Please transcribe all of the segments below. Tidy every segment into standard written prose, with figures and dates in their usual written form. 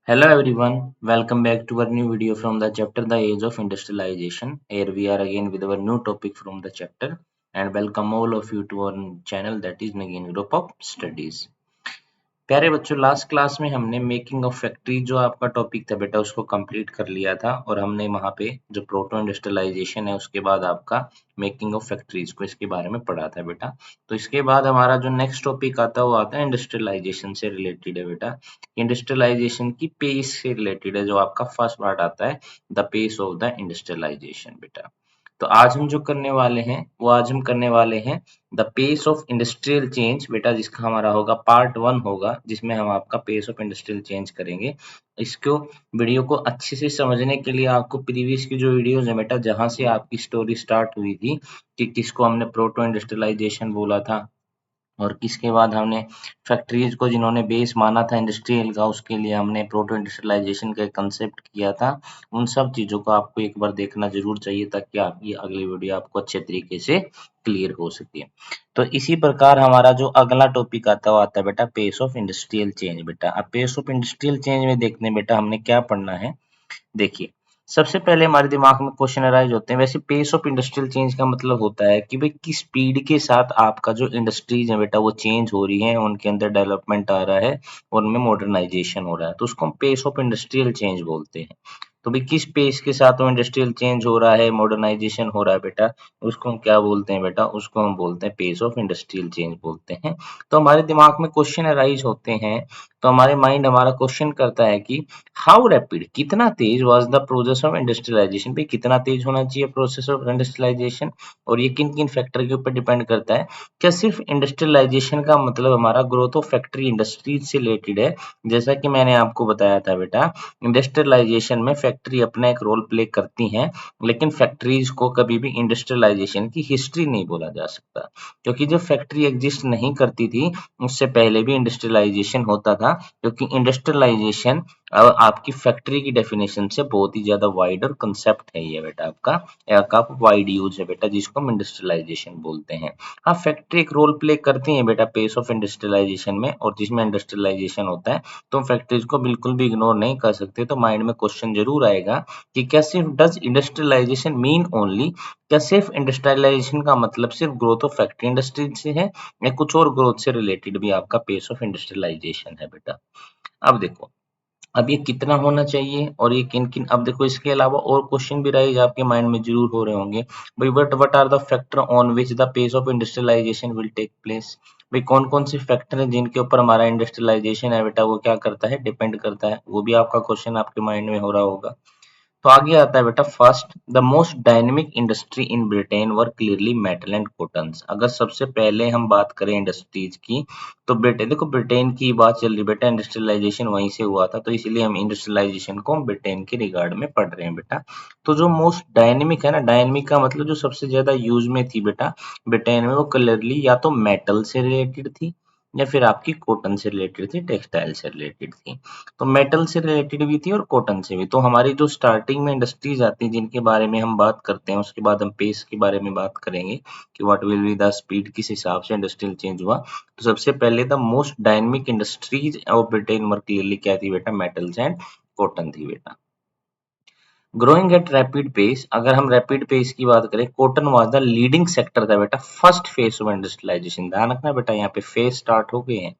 Hello everyone, welcome back to our new video from the chapter The Age of Industrialization. Here we are again with our new topic from the chapter and welcome all of you to our channel that is Nagin Group of Studies. प्यारे बच्चों last class में हमने making of factory जो आपका topic था बेटा उसको complete कर लिया था और हमने वहां पे जो प्रोटो इंडस्ट्रियलाइजेशन है उसके बाद आपका मेकिंग ऑफ फैक्ट्रीज को इसके बारे में पढ़ा था बेटा। तो इसके बाद हमारा जो नेक्स्ट टॉपिक आता है वो आता है इंडस्ट्रियलाइजेशन से रिलेटेड है बेटा। इंडस्ट्रियलाइजेशन की पेस से रिलेटेड है जो आपका फर्स्ट पार्ट आता है the pace of the industrialization बेटा। तो आज हम जो करने वाले हैं वो आज हम करने वाले हैं the pace of industrial change बेटा, जिसका हमारा होगा पार्ट 1 होगा, जिसमें हम आपका पेस ऑफ इंडस्ट्रियल चेंज करेंगे। इसको वीडियो को अच्छे से समझने के लिए आपको प्रीवियस की जो वीडियोस है बेटा जहां से आपकी स्टोरी स्टार्ट हुई थी कि किसको हमने प्रोटो इंडस्ट्रियलाइजेशन बोला था और किसके बाद हमने फैक्ट्रीज को जिन्होंने बेस माना था इंडस्ट्रियल का उसके लिए हमने प्रोटो इंडस्ट्रियलाइजेशन का कंसेप्ट किया था। उन सब चीजों को आपको एक बार देखना जरूर चाहिए ताकि आपकी अगली वीडियो आपको अच्छे तरीके से क्लियर हो सके। तो इसी प्रकार हमारा जो अगला टॉपिक आता है वो आता है बेटा पेस ऑफ इंडस्ट्रियल चेंज बेटा। अब पेस ऑफ इंडस्ट्रियल चेंज में देखने बेटा हमने क्या पढ़ना है। देखिए, सबसे पहले हमारे दिमाग में क्वेश्चन अराइज होते हैं। वैसे पेस ऑफ इंडस्ट्रियल चेंज का मतलब होता है कि भाई किस स्पीड के साथ आपका जो इंडस्ट्रीज है बेटा वो चेंज हो रही है, उनके अंदर डेवलपमेंट आ रहा है, उनमें मॉडर्नाइजेशन हो रहा है, तो उसको हम पेस ऑफ इंडस्ट्रियल चेंज बोलते हैं। तो भाई किस पेस के साथ वो इंडस्ट्रियल चेंज हो रहा है, मॉडर्नाइजेशन हो रहा है बेटा, उसको हम क्या बोलते हैं बेटा, उसको हम बोलते हैं पेस ऑफ इंडस्ट्रियल चेंज बोलते हैं। तो हमारे दिमाग में क्वेश्चन अराइज होते हैं, तो हमारे माइंड हमारा क्वेश्चन करता है कि हाउ रैपिड कितना तेज was the process of industrialisation, भी कितना तेज होना चाहिए प्रोसेस ऑफ इंडस्ट्रियलाइजेशन, और ये किन किन फैक्टर के ऊपर डिपेंड करता है। क्या सिर्फ इंडस्ट्रियलाइजेशन का मतलब हमारा ग्रोथ ऑफ फैक्ट्री इंडस्ट्रीज से रिलेटेड है। जैसा कि मैंने आपको बताया था बेटा, इंडस्ट्रियलाइजेशन में फैक्ट्री अपना एक रोल प्ले करती हैं, लेकिन फैक्ट्रीज को कभी भी इंडस्ट्रियलाइजेशन की हिस्ट्री नहीं बोला जा सकता, क्योंकि जब फैक्ट्री एग्जिस्ट नहीं करती थी उससे पहले भी इंडस्ट्रियलाइजेशन होता था, क्योंकि इंडस्ट्रियलाइजेशन आपकी फैक्ट्री की डेफिनेशन से बहुत ही ज्यादा वाइड और कंसेप्ट है ये बेटा आपका, या का वाइड यूज है बेटा, जिसको हम इंडस्ट्रियलाइजेशन बोलते हैं। हाँ, फैक्ट्री एक रोल प्ले करती है बेटा पेस ऑफ इंडस्ट्रियलाइजेशन में, और जिसमें इंडस्ट्रियलाइजेशन होता है तो फैक्ट्रीज को बिल्कुल भी इग्नोर नहीं कर सकते। तो माइंड में क्वेश्चन जरूर आएगा कि क्या सिर्फ डज इंडस्ट्रियलाइजेशन मीन ओनली, क्या सिर्फ इंडस्ट्रियलाइजेशन का मतलब सिर्फ ग्रोथ ऑफ फैक्ट्री इंडस्ट्रीज से है या कुछ और ग्रोथ से रिलेटेड भी आपका पेस ऑफ इंडस्ट्रियलाइजेशन है बेटा। अब देखो, अब ये कितना होना चाहिए और ये किन-किन, अब देखो इसके अलावा और क्वेश्चन भी राइज आपके माइंड में जरूर हो रहे होंगे। भाई what are the factor on which the pace of industrialization will take place. भाई कौन-कौन से फैक्टर हैं जिनके ऊपर हमारा इंडस्ट्रियलाइजेशन है बेटा वो क्या करता है, डिपेंड करता है। वो भी आपका क्वेश्चन आपके माइंड में हो रहा होगा। तो आगे आता है बेटा first, the most dynamic industry in Britain were clearly metal and cottons. अगर सबसे पहले हम बात करें इंडस्ट्रीज की तो ब्रिटेन, देखो ब्रिटेन की बात चल रही बेटा, इंडस्ट्रियलाइजेशन वहीं से हुआ था, तो इसीलिए हम इंडस्ट्रियलाइजेशन को ब्रिटेन के रिगार्ड में पढ़ रहे हैं बेटा। तो जो मोस्ट डायनेमिक है ना, डायनेमिक का मतलब जो सबसे ज्यादा यूज में थी बेटा ब्रिटेन में, वो क्लियरली या तो मेटल से रिलेटेड थी या फिर आपकी कॉटन से रिलेटेड थी, टेक्सटाइल से रिलेटेड थी। तो मेटल से रिलेटेड भी थी और कॉटन से भी। तो हमारी जो स्टार्टिंग में इंडस्ट्रीज आती हैं जिनके बारे में हम बात करते हैं, उसके बाद हम पेस के बारे में बात करेंगे कि what will be the speed, किस हिसाब से इंडस्ट्रियल चेंज हुआ। तो सबसे पहले the most dynamic industries of Britain were clearly क्या थी बेटा, मेटल्स एंड कॉटन थी बेटा। ग्रोइंग एट रैपिड पेस, अगर हम रैपिड पेस की बात करें, cotton was the leading sector था बेटा फर्स्ट फेज ऑफ इंडस्ट्रियलाइजेशन। ध्यान रखना बेटा, यहाँ पे फेज स्टार्ट हो गए हैं।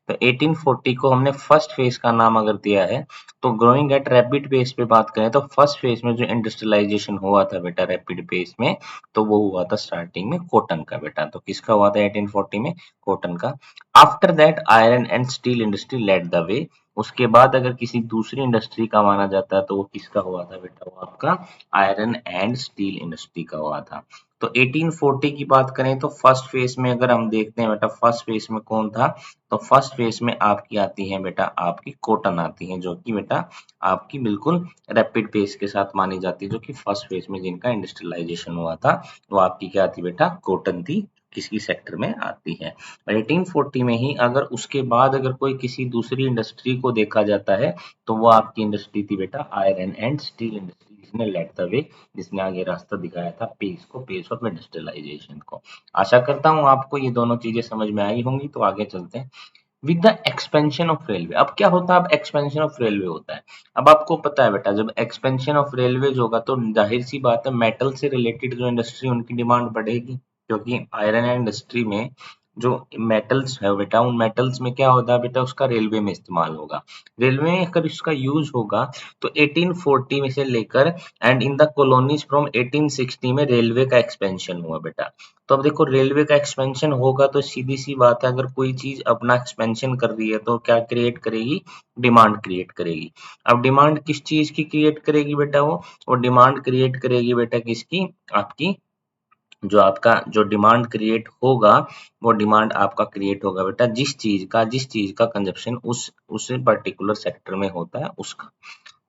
तो 1840 को हमने फर्स्ट फेज का नाम अगर दिया है, तो ग्रोइंग एट रैपिड पेस पे बात करें तो फर्स्ट फेज में जो इंडस्ट्रियलाइजेशन हुआ था बेटा रैपिड पेस में, तो वो हुआ था स्टार्टिंग में कॉटन का बेटा। तो किसका हुआ था 1840 में, कॉटन का। After that iron and steel industry led the way. उसके बाद अगर किसी दूसरी इंडस्ट्री का माना जाता है तो वो किसका हुआ था बेटा, वो आपका आयरन एंड स्टील इंडस्ट्री का हुआ था। तो 1840 की बात करें तो फर्स्ट फेज में अगर हम देखते हैं बेटा, फर्स्ट फेज में कौन था, तो फर्स्ट फेज में आपकी आती है बेटा आपकी कॉटन आती है, जो कि बेटा आपकी बिल्कुल रैपिड पेस के साथ मानी जाती है, जो कि फर्स्ट फेज में जिनका इंडस्ट्रियलाइजेशन हुआ था वो आपकी क्या थी बेटा, कॉटन थी, किसी सेक्टर में आती है। 1840 में ही अगर उसके बाद अगर कोई किसी दूसरी इंडस्ट्री को देखा जाता है तो वो आपकी इंडस्ट्री थी बेटा आयरन एंड स्टील इंडस्ट्री, जिसने लेड द वे, जिसने आगे रास्ता दिखाया था पेस को, पेस ऑफ इंडस्ट्रियलाइजेशन को। आशा करता हूँ आपको ये दोनों चीजें समझ में आई होंगी। तो आगे चलते हैं। With the expansion of railway. अब क्या होता है, अब एक्सपेंशन ऑफ रेलवे होता है। अब आपको पता है बेटा, जब एक्सपेंशन ऑफ रेलवेज होगा तो जाहिर सी बात है मेटल से रिलेटेड जो इंडस्ट्री उनकी डिमांड बढ़ेगी, क्योंकि आयरन एंड इंडस्ट्री में जो मेटल्स है बेटा, उन मेटल्स में क्या होता है बेटा, उसका रेलवे में इस्तेमाल होगा। रेलवे में अगर इसका यूज होगा तो 1840 में से लेकर and in the colonies from 1860 में रेलवे का एक्सपेंशन हुआ बेटा। तो अब देखो, रेलवे का एक्सपेंशन होगा तो सीधी सी बात है, अगर कोई चीज अपना एक्सपेंशन कर रही है तो क्या क्रिएट करेगी, डिमांड क्रिएट करेगी। अब डिमांड किस चीज की क्रिएट करेगी बेटा, वो डिमांड क्रिएट करेगी बेटा किसकी, आपकी जो आपका जो डिमांड क्रिएट होगा, वो डिमांड आपका क्रिएट होगा बेटा जिस चीज का कंजप्शन उस पर्टिकुलर सेक्टर में होता है उसका।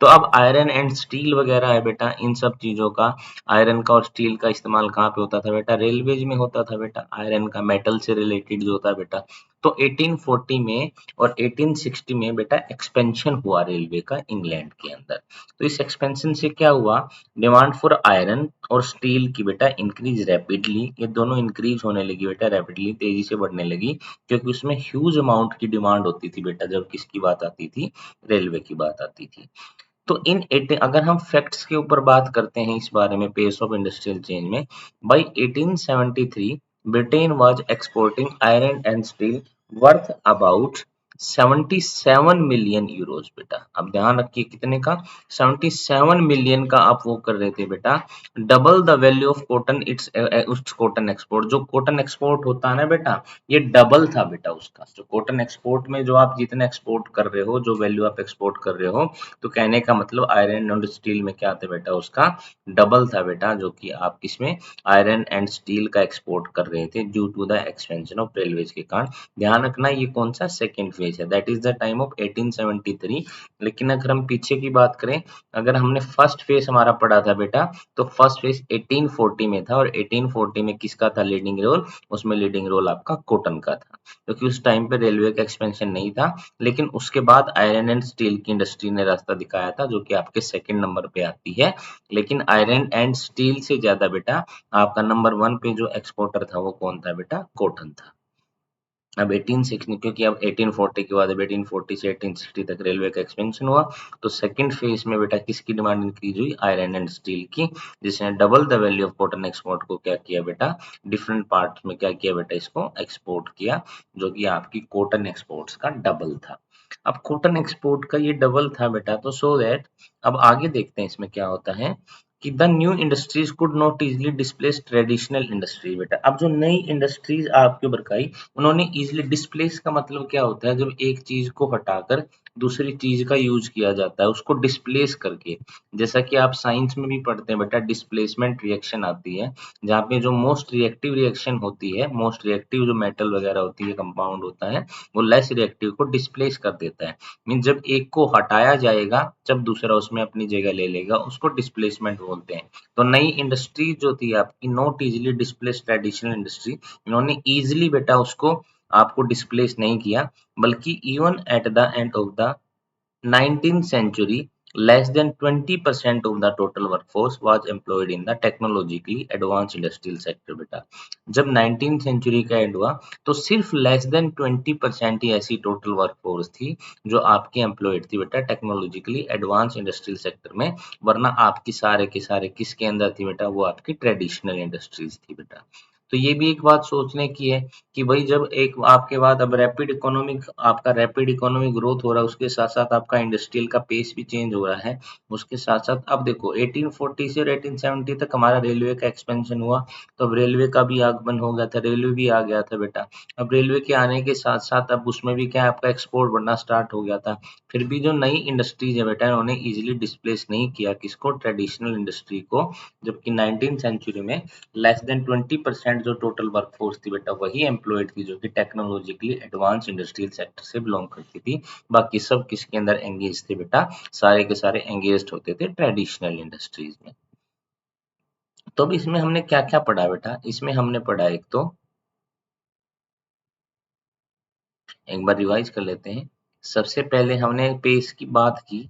तो अब आयरन एंड स्टील वगैरह है बेटा, इन सब चीजों का, आयरन का और स्टील का इस्तेमाल कहाँ पे होता था बेटा, रेलवेज में होता था बेटा। आयरन का मेटल से रिलेटेड जो होता है बेटा। तो 1840 में और 1860 में बेटा एक्सपेंशन हुआ रेलवे का इंग्लैंड के अंदर। तो इस एक्सपेंशन से क्या हुआ, डिमांड फॉर आयरन और स्टील की बेटा इंक्रीज रैपिडली, ये दोनों इंक्रीज होने लगी बेटा रैपिडली, तेजी से बढ़ने लगी, क्योंकि उसमें ह्यूज अमाउंट की डिमांड होती थी बेटा जब किसकी बात आती थी, रेलवे की बात आती थी। तो अगर हम फैक्ट्स के ऊपर बात करते हैं इस बारे में, पेस ऑफ इंडस्ट्रियल चेंज में, by 1873 Britain was exporting iron and steel worth about 77 million euros बेटा। अब ध्यान रखिए कितने का, 77 मिलियन का आप वो कर रहे थे बेटा, double the value of cotton it's cotton export. जो कॉटन एक्सपोर्ट होता है ना बेटा, ये डबल था बेटा उसका। जो कॉटन एक्सपोर्ट में जो आप जितने एक्सपोर्ट कर रहे हो, जो वैल्यू आप एक्सपोर्ट कर रहे हो, तो कहने का मतलब आयरन एंड स्टील में क्या था बेटा, उसका डबल था बेटा, जो कि आप किसमें, आयरन एंड स्टील का एक्सपोर्ट कर रहे थे due to the expansion of railways के कारण। ध्यान रखना ये कौन सा सेकंड फेज है, that is the time of 1873। लेकिन अगर हम पीछे की बात करें, अगर हमने फर्स्ट फेज हमारा पढ़ा था बेटा, तो फर्स्ट फेज 1840 में था, और 1840 में किसका था लीडिंग रोल, उसमें लीडिंग रोल आपका कॉटन का था, क्योंकि उस टाइम पे रेलवे का एक्सपेंशन नहीं था। लेकिन उसके बाद आयरन एंड स्टील की इंडस्ट्री ने रास्ता दिखाया था, जो कि आपके सेकंड नंबर पे आती है। लेकिन आयरन एंड स्टील से ज्यादा बेटा आपका नंबर वन पे जो एक्सपोर्टर था वो कौन था बेटा, कॉटन था। अब 1860, क्योंकि अब 1840 के बाद अब 1840 से 1860 तक रेलवे का एक्सपेंशन हुआ, तो सेकंड फेज में बेटा किसकी डिमांड इंक्रीज हुई, आयरन एंड स्टील की, जिसने double the value of cotton export को क्या किया बेटा, डिफरेंट पार्ट में क्या किया बेटा, इसको एक्सपोर्ट किया, जो कि आपकी कॉटन एक्सपोर्ट्स का डबल था। अब कॉटन एक्सपोर्ट का ये डबल था बेटा, तो सो दैट अब आगे देखते हैं इसमें क्या होता है कि the new industries could not easily displace traditional industry बेटा। अब जो नई इंडस्ट्रीज आपके ऊपर आई, उन्होंने इजिली, डिस्प्लेस का मतलब क्या होता है, जब एक चीज को हटाकर दूसरी चीज का यूज किया जाता है, उसको डिस्प्लेस करके। जैसा कि आप साइंस में भी पढ़ते हैं बेटा, डिस्प्लेसमेंट रिएक्शन आती है, जहाँ पे जो मोस्ट रिएक्टिव रिएक्शन होती है, मोस्ट रिएक्टिव जो मेटल वगैरह होती है, कंपाउंड होता है, वो लेस रिएक्टिव को डिस्प्लेस कर देता है। मीन जब एक को हटाया जाएगा, जब दूसरा उसमें अपनी जगह ले लेगा, उसको डिस्प्लेसमेंट बोलते हैं। तो नई इंडस्ट्री जो थी आपकी, not easily displace traditional industry, इन्होंने इजिली बेटा उसको आपको डिस्प्लेस नहीं किया, बल्कि even at the end of the 19th century, less than 20% of the total workforce was employed in the technologically advanced industrial sector बेटा। जब 19th century का एंड हुआ, तो सिर्फ लेस देन 20% ही ऐसी टोटल वर्कफोर्स थी जो आपकी एम्प्लॉयड थी बेटा टेक्नोलॉजिकली एडवांस इंडस्ट्रियल सेक्टर में। वरना आपकी सारे के सारे किसके अंदर थी बेटा, वो आपकी ट्रेडिशनल इंडस्ट्रीज थी बेटा। तो ये भी एक बात सोचने की है कि भाई जब एक आपके बाद अब रैपिड इकोनॉमिक ग्रोथ हो रहा है, उसके साथ साथ आपका इंडस्ट्रियल का पेस भी चेंज हो रहा है। उसके साथ साथ अब देखो 1840 से और 1870 तक हमारा रेलवे का एक्सपेंशन हुआ, तो अब रेलवे का भी आगमन हो गया था, रेलवे भी आ गया था बेटा। अब रेलवे के आने के साथ साथ अब उसमें भी क्या है, आपका एक्सपोर्ट बढ़ना स्टार्ट हो गया था। फिर भी जो नई इंडस्ट्रीज है बेटा, उन्होंने इजिली डिस्प्लेस नहीं किया किसको, ट्रेडिशनल इंडस्ट्री को। जबकि 19th सेंचुरी में लेस देन 20% जो टोटल वर्कफोर्स थी बेटा, वही एम्प्लॉयड थी जो कि टेक्नोलॉजिकली एडवांस इंडस्ट्रियल सेक्टर से बिलोंग करती थी। बाकी सब किसके अंदर एंगेज थे बेटा, सारे के सारे एंगेज होते थे ट्रेडिशनल इंडस्ट्रीज में। तो अब इसमें हमने क्या क्या पढ़ा बेटा, इसमें हमने पढ़ा एक तो, एक बार रिवाइज कर लेते हैं। सबसे पहले हमने पेस की बात की,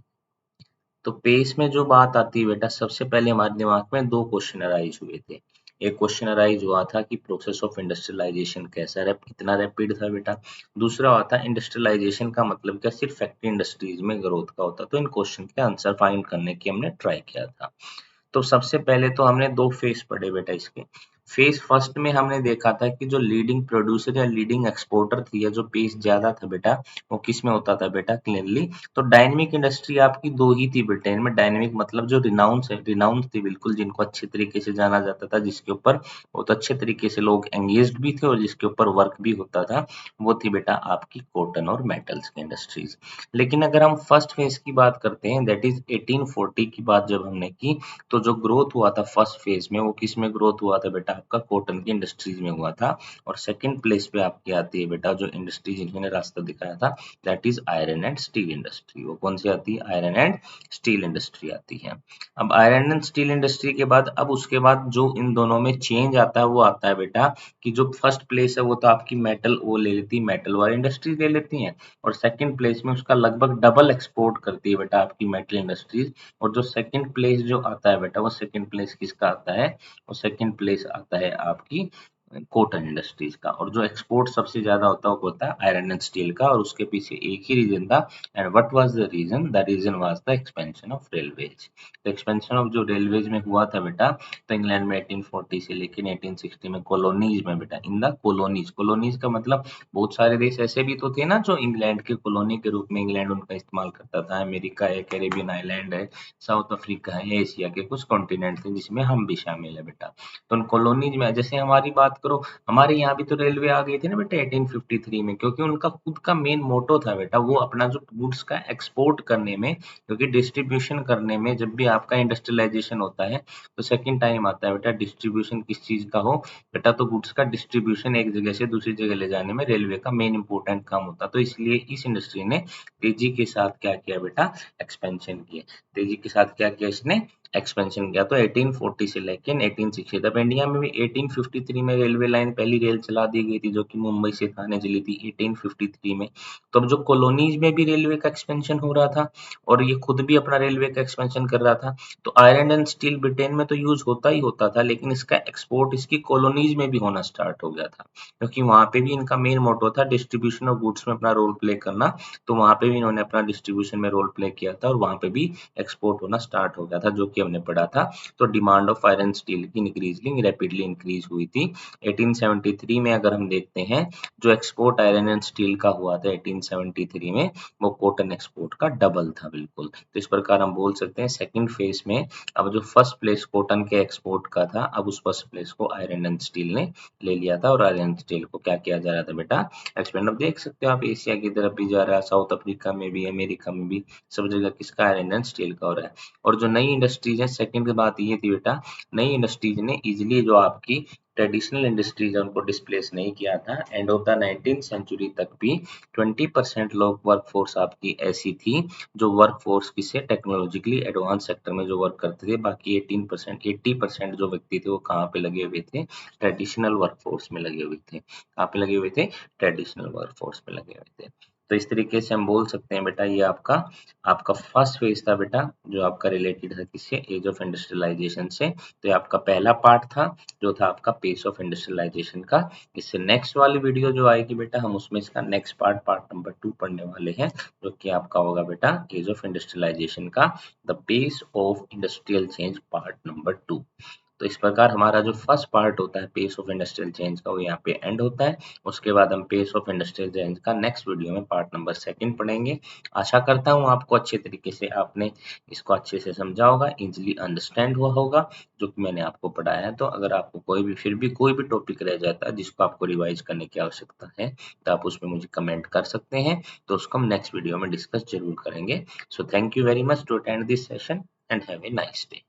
तो पेस में जो बात आती है बेटा, सबसे पहले हमारे दिमाग में दो क्वेश्चन अराइज हुए थे। एक क्वेश्चन अराइज हुआ था कि प्रोसेस ऑफ इंडस्ट्रियलाइजेशन कैसा कितना रैपिड था बेटा। दूसरा हुआ था इंडस्ट्रियलाइजेशन का मतलब क्या, सिर्फ फैक्ट्री इंडस्ट्रीज में ग्रोथ का होता। तो इन क्वेश्चन के आंसर फाइंड करने की हमने ट्राई किया था। तो सबसे पहले तो हमने दो फेज पढ़े बेटा इसके। फेज फर्स्ट में हमने देखा था कि जो लीडिंग प्रोड्यूसर या लीडिंग एक्सपोर्टर थी या जो पेस ज्यादा था बेटा, वो किस में होता था बेटा, क्लियरली तो डायनेमिक इंडस्ट्री आपकी दो ही थी बेटा। इनमें डायनेमिक मतलब जो रिनाउंस थी बिल्कुल, जिनको अच्छे तरीके से जाना जाता था, जिसके ऊपर बहुत अच्छे तरीके से लोग एंगेज्ड भी थे और जिसके ऊपर वर्क भी होता था, वो थी बेटा आपकी कॉटन और मेटल्स की इंडस्ट्रीज। लेकिन अगर हम फर्स्ट फेज की बात करते हैं, दैट इज 1840 की बात जब हमने की, तो जो ग्रोथ हुआ था फर्स्ट फेज में वो किस में ग्रोथ हुआ था बेटा, आपका कॉटन की इंडस्ट्रीज में हुआ था। और सेकंड प्लेस पे आपकी आती है बेटा जो इंडस्ट्रीज इन्होंने रास्ता दिखाया था, that is iron and steel industry. वो कौन सी आती है, आयरन एंड स्टील इंडस्ट्री आती है। अब आयरन एंड स्टील इंडस्ट्री के बाद अब उसके बाद जो इन दोनों में चेंज आता है वो आता है बेटा कि जो फर्स्ट प्लेस है वो तो आपकी मेटल वो ले लेती है, मेटल वाली इंडस्ट्रीज ले लेती हैं। और सेकंड प्लेस में उसका लगभग डबल एक्सपोर्ट करती है बेटा आपकी मेटल इंडस्ट्रीज। और जो सेकंड प्लेस जो आता है बेटा, वो सेकंड प्लेस किसका आता है, वो सेकंड प्लेस आता है आपकी कॉटन इंडस्ट्रीज का। और जो एक्सपोर्ट सबसे ज्यादा होता है वो होता है आयरन एंड स्टील का। और उसके पीछे एक ही रीजन था, and what was the reason, the reason was the expansion of railways. तो एक्सपेंशन ऑफ जो रेलवेज में हुआ था बेटा, तो इंग्लैंड में 1840 से लेकर 1860 में कॉलोनीज में बेटा, इन द कॉलोनीज, कॉलोनीज का मतलब बहुत सारे देश ऐसे भी तो थे ना जो इंग्लैंड के कॉलोनी के रूप में इंग्लैंड उनका इस्तेमाल करता था। अमेरिका है, कैरेबियन आइलैंड है, साउथ अफ्रीका है, एशिया के कुछ कॉन्टिनेंट थे जिसमें हम भी शामिल है बेटा। तो उन कॉलोनीज में जैसे हमारी बात करो, हमारे यहाँ भी तो रेलवे आ गई थी ना बेटा 1853 में, क्योंकि उनका खुद का मेन मोटो था बेटा वो अपना जो गुड्स का एक्सपोर्ट करने में, क्योंकि डिस्ट्रीब्यूशन करने में जब भी आपका इंडस्ट्रियलाइजेशन होता है तो सेकंड टाइम आता है बेटा डिस्ट्रीब्यूशन किस चीज का हो बेटा, तो गुड्स का डिस्ट्रीब्यूशन एक जगह से दूसरी जगह ले जाने में रेलवे का मेन इंपॉर्टेंट काम होता। तो इसलिए इस इंडस्ट्री ने तेजी के साथ क्या किया बेटा, एक्सपेंशन किया। तेजी के साथ क्या किया इसने, एक्सपेंशन किया। तो 1840 से लेके 1860 तक इंडिया में भी 1853 में रेलवे लाइन पहली रेल चला दी गई थी जो कि मुंबई से थाने चली थी 1853 में। तो अब जो कॉलोनीज में भी रेलवे का एक्सपेंशन हो रहा था और ये खुद भी अपना रेलवे का एक्सपेंशन कर रहा था, तो आयरन एंड स्टील ब्रिटेन में तो यूज होता ही होता था, लेकिन इसका एक्सपोर्ट इसकी कॉलोनीज में भी होना स्टार्ट हो गया था, क्योंकि वहां पे भी इनका मेन मोटो था डिस्ट्रीब्यूशन ऑफ गुड्स में अपना रोल प्ले करना। तो वहां पे भी इन्होंने अपना डिस्ट्रीब्यूशन में रोल प्ले किया था और वहां पे भी एक्सपोर्ट होना स्टार्ट हो गया था, जो कि हमने पढ़ा था। तो डिमांड ऑफ आयरन स्टील की इंक्रीजिंग रैपिडली इंक्रीज हुई थी। 1873 में अगर हम देखते हैं, जो एक्सपोर्ट आयरन एंड स्टील का हुआ था 1873 में, वो कॉटन एक्सपोर्ट का डबल था बिल्कुल। तो इस प्रकार हम बोल सकते हैं सेकंड फेज में अब जो फर्स्ट प्लेस कॉटन के एक्सपोर्ट का था, अब उस फर्स्ट प्लेस को आयरन एंड स्टील ने ले लिया था। और आयरन एंड स्टील को क्या किया जा रहा था बेटा, एक्सपेंड। अब देख सकते हो आप एशिया की तरफ भी जा रहा है, साउथ अफ्रीका में भी, अमेरिका में भी, सब जगह किसका, आयरन एंड स्टील का हो रहा है। और जो नई इंडस्ट्रीज है, सेकंड बात ये थी बेटा, नई इंडस्ट्रीज ने इजिली जो आपकी ट्रेडिशनल इंडस्ट्रीज है उनको डिस्प्लेस नहीं किया था। End of the 19th century तक भी 20% लोग वर्क फोर्स आपकी ऐसी थी जो वर्क फोर्स किसे, टेक्नोलॉजिकली एडवांस सेक्टर में जो वर्क करते थे। बाकी 18% 80% जो व्यक्ति थे वो कहाँ पे लगे हुए थे, ट्रेडिशनल वर्क फोर्स में लगे हुए थे। कहाँ पे लगे हुए थे, ट्रेडिशनल वर्क फोर्स में लगे हुए थे। तो इस तरीके से हम बोल सकते हैं बेटा, ये आपका आपका फर्स्ट फेज था बेटा, जो आपका रिलेटेड है किससे, एज ऑफ इंडस्ट्रियलाइजेशन से। तो ये आपका पहला पार्ट था जो था आपका पेस ऑफ इंडस्ट्रियलाइजेशन का। इससे नेक्स्ट वाली वीडियो जो आएगी बेटा, हम उसमें इसका नेक्स्ट पार्ट, पार्ट नंबर 2 पढ़ने वाले हैं, जो कि आपका होगा बेटा एज ऑफ इंडस्ट्रियलाइजेशन का the pace of industrial change part number 2। तो इस प्रकार हमारा जो फर्स्ट पार्ट होता है पेस ऑफ इंडस्ट्रियल चेंज का, वो यहाँ पे एंड होता है। उसके बाद हम पेस ऑफ इंडस्ट्रियल चेंज का नेक्स्ट वीडियो में पार्ट नंबर 2 पढ़ेंगे। आशा करता हूँ आपको अच्छे तरीके से आपने इसको अच्छे से समझा होगा, इजिली अंडरस्टैंड हुआ होगा जो कि मैंने आपको पढ़ाया है। तो अगर आपको कोई भी फिर भी कोई भी टॉपिक रह जाता है जिसको आपको रिवाइज करने की आवश्यकता है, तो आप उसमें मुझे कमेंट कर सकते हैं। तो उसको हम नेक्स्ट वीडियो में डिस्कस जरूर करेंगे। So thank you very much to attend this session and have a nice day.